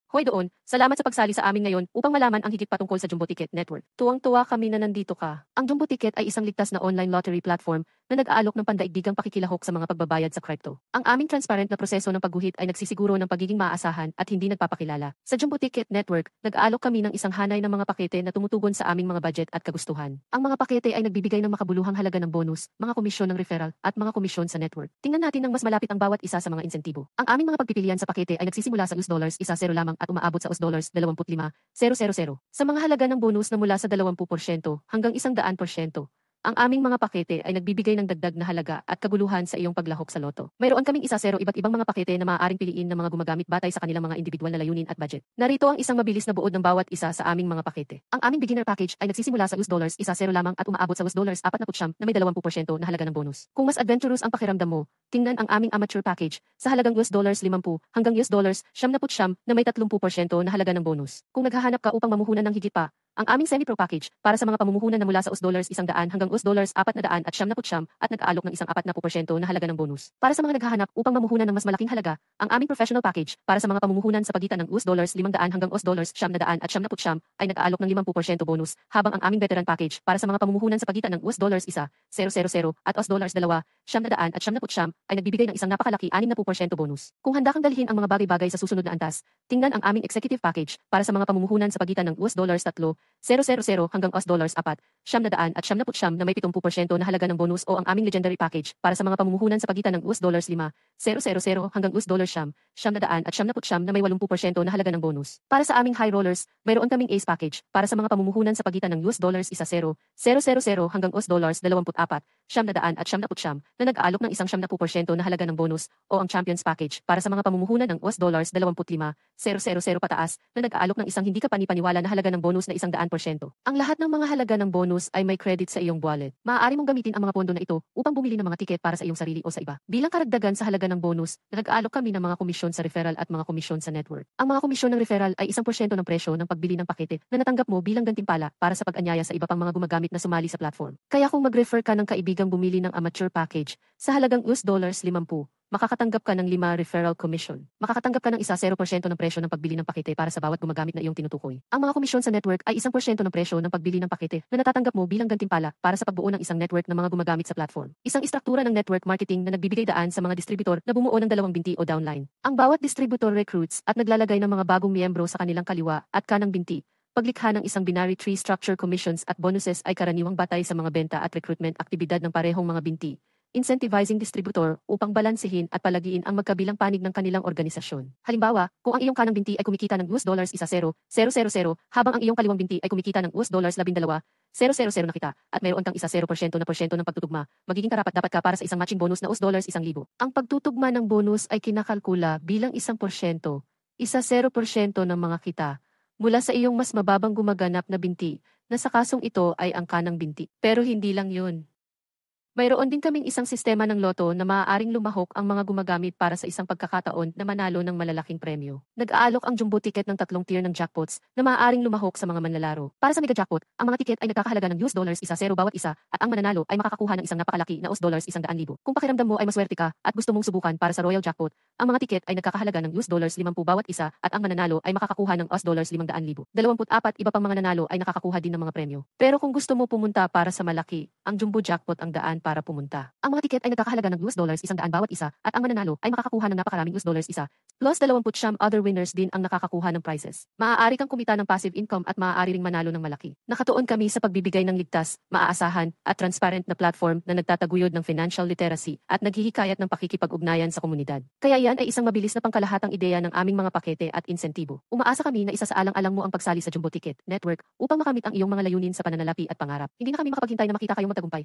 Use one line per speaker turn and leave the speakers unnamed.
Hoy doon, salamat sa pagsali sa amin ngayon upang malaman ang higit patungkol sa Jumbo Ticket Network. Tuwang-tuwa kami na nandito ka. Ang Jumbo Ticket ay isang ligtas na online lottery platform na nag-aalok ng pandaigdigang pakikilahok sa mga pagbabayad sa crypto. Ang aming transparent na proseso ng pagguhit ay nagsisiguro ng pagiging maaasahan at hindi nagpapakilala. Sa Jumbo Ticket Network, nag-aalok kami ng isang hanay ng mga pakete na tumutugon sa aming mga budget at kagustuhan. Ang mga pakete ay nagbibigay ng makabuluhang halaga ng bonus, mga komisyon ng referral, at mga komisyon sa network. Tingnan natin ng mas malapit ang bawat isa sa mga insentibo. Ang aming mga pagpipilian sa pakete ay nagsisimula sa US$1 lamang at umaabot sa US$25,000. Sa mga halaga ng bonus na mula sa 20% hanggang 100%, ang aming mga pakete ay nagbibigay ng dagdag na halaga at kaguluhan sa iyong paglahok sa loto. Mayroon kaming iba't ibang mga pakete na maaaring piliin ng mga gumagamit batay sa kanilang mga individual na layunin at budget. Narito ang isang mabilis na buod ng bawat isa sa aming mga pakete. Ang aming beginner package ay nagsisimula sa US$1 lamang at umaabot sa US$49 na may 20% na halaga ng bonus. Kung mas adventurous ang pakiramdam mo, tingnan ang aming amateur package sa halagang US$50 hanggang US$79 na may 30% na halaga ng bonus. Kung naghahanap ka upang mamuhunan ng higit pa, ang aming semi-pro package para sa mga pamumuhunan na mula sa US$100 hanggang US$499 at nag-aalok ng isang 40% na halaga ng bonus. Para sa mga naghahanap upang mamuhunan ng mas malaking halaga, ang aming professional package para sa mga pamumuhunan sa pagitan ng US$500 hanggang US$999 ay nag-aalok ng 50% bonus, habang ang aming veteran package para sa mga pamumuhunan sa pagitan ng US$1,000 at US$2,999 ay nagbibigay ng isang napakalaki 60% bonus. Kung handa kang dalhin ang mga bagay-bagay sa susunod na antas, tingnan ang aming executive package para sa mga pamumuhunan sa pagitan ng US$3,000 hanggang US$4,999 na may 70% na halaga ng bonus, o ang aming legendary package para sa mga pamumuhunan sa pagitan ng US$5,000 hanggang US$999 na may 80% na halaga ng bonus. Para sa aming high rollers, mayroon kaming ace package para sa mga pamumuhunan sa pagitan ng US$1,000 hanggang US$24,999 na nag-aalok ng isang 70% na halaga ng bonus, o ang champions package para sa mga pamumuhunan ng US$25,000 pataas na nag-aalok ng isang hindi ka panipaniwala na halaga ng bonus na 100%. Ang lahat ng mga halaga ng bonus ay may credit sa iyong wallet. Maaari mong gamitin ang mga pondo na ito upang bumili ng mga tiket para sa iyong sarili o sa iba. Bilang karagdagan sa halaga ng bonus, nag-aalok kami ng mga komisyon sa referral at mga komisyon sa network. Ang mga komisyon ng referral ay 1% ng presyo ng pagbili ng pakete na natanggap mo bilang gantimpala para sa pag-anyaya sa iba pang mga gumagamit na sumali sa platform. Kaya kung mag-refer ka ng kaibigang bumili ng amateur package sa halagang US$50, makakatanggap ka ng 5 referral commission. Makakatanggap ka ng 0% ng presyo ng pagbili ng pakete para sa bawat gumagamit na iyong tinutukoy. Ang mga komisyon sa network ay 1% ng presyo ng pagbili ng pakete na natatanggap mo bilang gantimpala para sa pagbuo ng isang network ng mga gumagamit sa platform. Isang istruktura ng network marketing na nagbibigay daan sa mga distributor na bumuo ng 2 binti o downline. Ang bawat distributor recruits at naglalagay ng mga bagong miyembro sa kanilang kaliwa at kanang binti. Paglikha ng isang binary tree structure, commissions at bonuses ay karaniwang batay sa mga benta at recruitment aktibidad ng parehong mga binti, incentivizing distributor upang balansehin at palagiin ang magkabilang panig ng kanilang organisasyon. Halimbawa, kung ang iyong kanang binti ay kumikita ng US$10,000, habang ang iyong kaliwang binti ay kumikita ng US$12,000 na kita, at mayroon kang 1% ng pagtutugma, magiging karapat-dapat ka para sa isang matching bonus na US$1,000. Ang pagtutugma ng bonus ay kinakalkula bilang 1%, 0% ng mga kita, mula sa iyong mas mababang gumaganap na binti, na sa kasong ito ay ang kanang binti. Pero hindi lang yun. Mayroon din kaming isang sistema ng loto na maaaring lumahok ang mga gumagamit para sa isang pagkakataon na manalo ng malalaking premyo. Nag-aalok ang Jumbo Ticket ng 3 tier ng jackpots na maaaring lumahok sa mga manlalaro. Para sa mega jackpot, ang mga tiket ay nagkakahalaga ng US$10 bawat isa, at ang mananalo ay makakakuha ng isang napakalaki na US$100,000. Kung pakiramdam mo ay maswerte ka at gusto mong subukan para sa royal jackpot, ang mga tiket ay nagkakahalaga ng US$50 bawat isa, at ang mananalo ay makakakuha ng US$500,000. 24 iba pang mga nanalo ay nakakakuha din ng mga premyo. Pero kung gusto mo pumunta para sa malaki, ang Jumbo Jackpot ang daan para pumunta. Ang mga tiket ay nagkakahalaga ng US$100 bawat isa, at ang mananalo ay makakakuha ng napakaraming US$1. Plus 20 other winners din ang nakakakuha ng prizes. Maaari kang kumita ng passive income at maaari ring manalo ng malaki. Nakatuon kami sa pagbibigay ng ligtas, maaasahan, at transparent na platform na nagtataguyod ng financial literacy at naghihikayat ng pakikipag-ugnayan sa komunidad. Kaya yan ay isang mabilis na pangkalahatang ideya ng aming mga pakete at insentibo. Umaasa kami na isa sa alang-alang mo ang pagsali sa Jumbo Ticket Network upang makamit ang iyong mga layunin sa pananalapi at pangarap. Hindi na kami makapaghintay na makita kayong magtagumpay.